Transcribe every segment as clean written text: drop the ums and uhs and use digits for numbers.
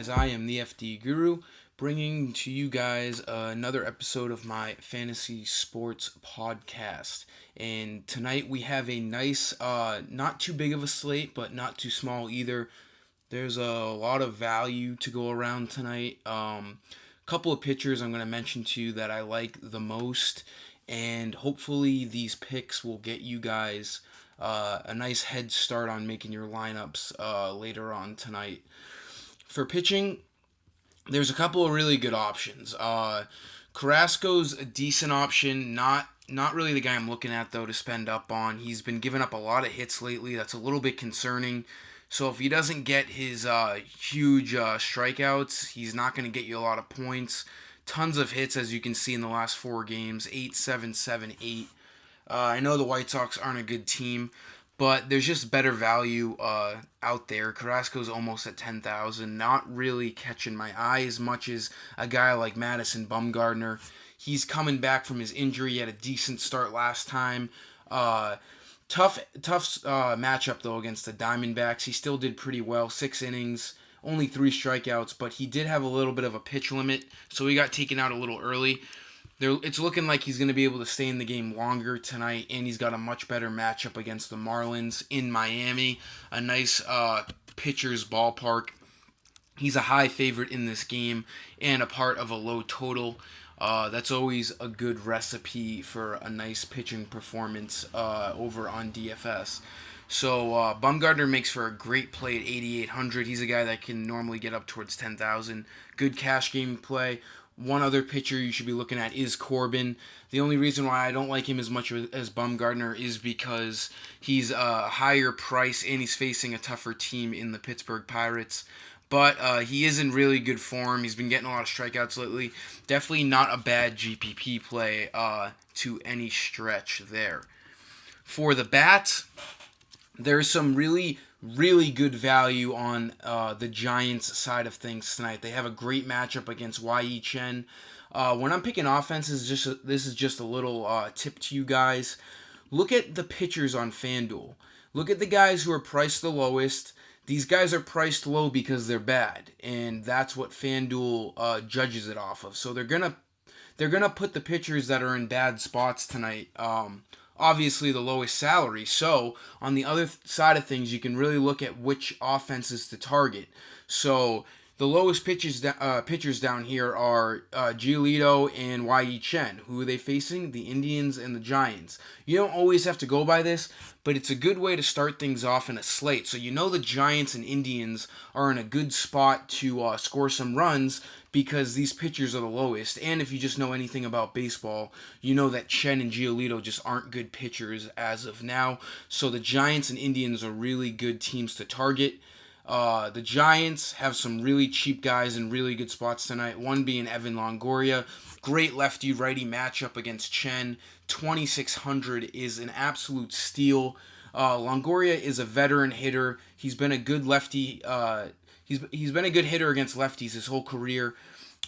guys, I am the FD Guru, bringing to you guys another episode of my fantasy sports podcast. And tonight we have a nice, not too big of a slate, but not too small either. There's a lot of value to go around tonight. Couple of pitchers I'm going to mention to you that I like the most, and hopefully these picks will get you guys a nice head start on making your lineups later on tonight. For pitching, there's a couple of really good options. Carrasco's a decent option, not really the guy I'm looking at though to spend up on. He's been giving up a lot of hits lately. That's a little bit concerning. So if he doesn't get his huge strikeouts, he's not going to get you a lot of points. Tons of hits, as you can see in the last 4 games, 8, 7, 7, 8. I know the White Sox aren't a good team, but there's just better value out there. Carrasco's almost at 10,000, not really catching my eye as much as a guy like Madison Bumgarner. He's coming back from his injury. He had a decent start last time. Tough matchup, though, against the Diamondbacks. He still did pretty well. 6 innings, only 3 strikeouts, but he did have a little bit of a pitch limit, so he got taken out a little early. It's looking like he's going to be able to stay in the game longer tonight, and he's got a much better matchup against the Marlins in Miami, a nice pitcher's ballpark. He's a high favorite in this game and a part of a low total. That's always a good recipe for a nice pitching performance over on DFS. So Bumgarner makes for a great play at 8,800. He's a guy that can normally get up towards 10,000. Good cash game play. One other pitcher you should be looking at is Corbin. The only reason why I don't like him as much as Bumgarner is because he's a higher price and he's facing a tougher team in the Pittsburgh Pirates. But he is in really good form. He's been getting a lot of strikeouts lately. Definitely not a bad GPP play to any stretch there. For the bats, there's some really good value on the Giants side of things tonight. They have a great matchup against Yi Chen. When I'm picking offenses, this is just a little tip to you guys. Look at the pitchers on FanDuel. Look at the guys who are priced the lowest. These guys are priced low because they're bad, and that's what FanDuel judges it off of. So they're gonna put the pitchers that are in bad spots tonight. Obviously the lowest salary. So on the other side of things, you can really look at which offenses to target. So the lowest pitchers down here are Giolito and Yi Chen. Who are they facing? The Indians and the Giants. You don't always have to go by this, but it's a good way to start things off in a slate. So you know the Giants and Indians are in a good spot to score some runs because these pitchers are the lowest. And if you just know anything about baseball, you know that Chen and Giolito just aren't good pitchers as of now. So the Giants and Indians are really good teams to target. The Giants have some really cheap guys in really good spots tonight, one being Evan Longoria. Great lefty-righty matchup against Chen. 2,600 is an absolute steal. Longoria is a veteran hitter. He's been a good lefty. He's been a good hitter against lefties his whole career.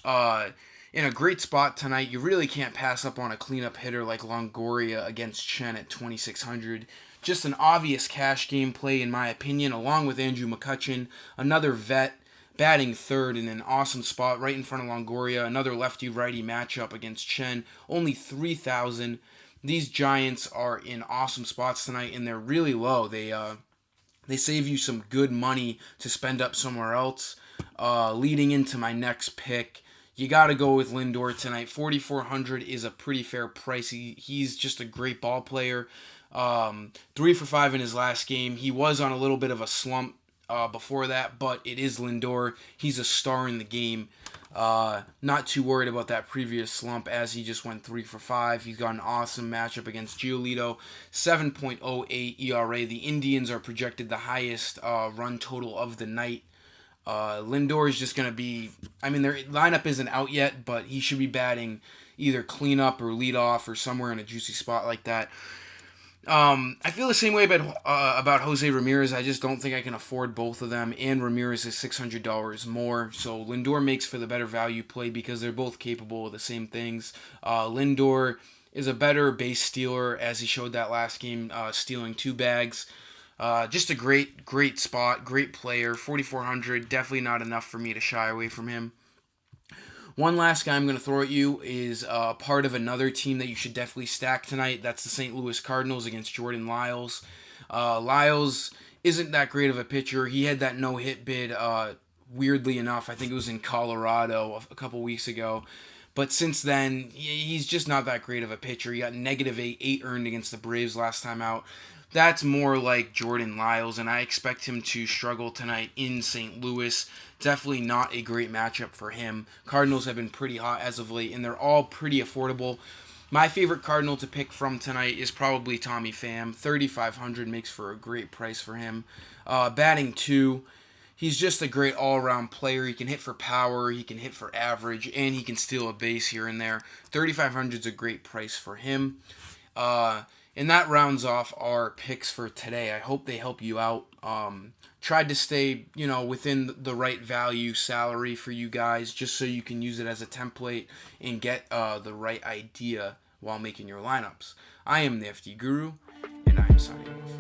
In a great spot tonight. You really can't pass up on a cleanup hitter like Longoria against Chen at 2,600. Just an obvious cash game play, in my opinion, along with Andrew McCutchen, another vet, batting third in an awesome spot right in front of Longoria. Another lefty-righty matchup against Chen, only 3,000. These Giants are in awesome spots tonight, and they're really low. They save you some good money to spend up somewhere else. Leading into my next pick, you got to go with Lindor tonight. 4,400 is a pretty fair price. He's just a great ball player. 3 for 5 in his last game. He was on a little bit of a slump before that, but it is Lindor. He's a star in the game. Not too worried about that previous slump as he just went 3 for 5. He's got an awesome matchup against Giolito. 7.08 ERA. The Indians are projected the highest run total of the night. Lindor is just going to be, their lineup isn't out yet, but he should be batting either cleanup or leadoff or somewhere in a juicy spot like that. I feel the same way about Jose Ramirez. I just don't think I can afford both of them, and Ramirez is $600 more. So Lindor makes for the better value play because they're both capable of the same things. Lindor is a better base stealer, as he showed that last game, stealing 2 bags. Just a great spot, great player. 4,400, definitely not enough for me to shy away from him. One last guy I'm going to throw at you is part of another team that you should definitely stack tonight. That's the St. Louis Cardinals against Jordan Lyles. Lyles isn't that great of a pitcher. He had that no-hit bid, weirdly enough. I think it was in Colorado a couple weeks ago. But since then, he's just not that great of a pitcher. He got -8 earned against the Braves last time out. That's more like Jordan Lyles, and I expect him to struggle tonight in St. Louis. Definitely not a great matchup for him. Cardinals have been pretty hot as of late, and they're all pretty affordable. My favorite Cardinal to pick from tonight is probably Tommy Pham. 3,500 makes for a great price for him. Batting 2. He's just a great all-around player. He can hit for power, he can hit for average, and he can steal a base here and there. 3,500 is a great price for him. And that rounds off our picks for today. I hope they help you out. Tried to stay, within the right value salary for you guys, just so you can use it as a template and get the right idea while making your lineups. I am the FD Guru, and I am signing off.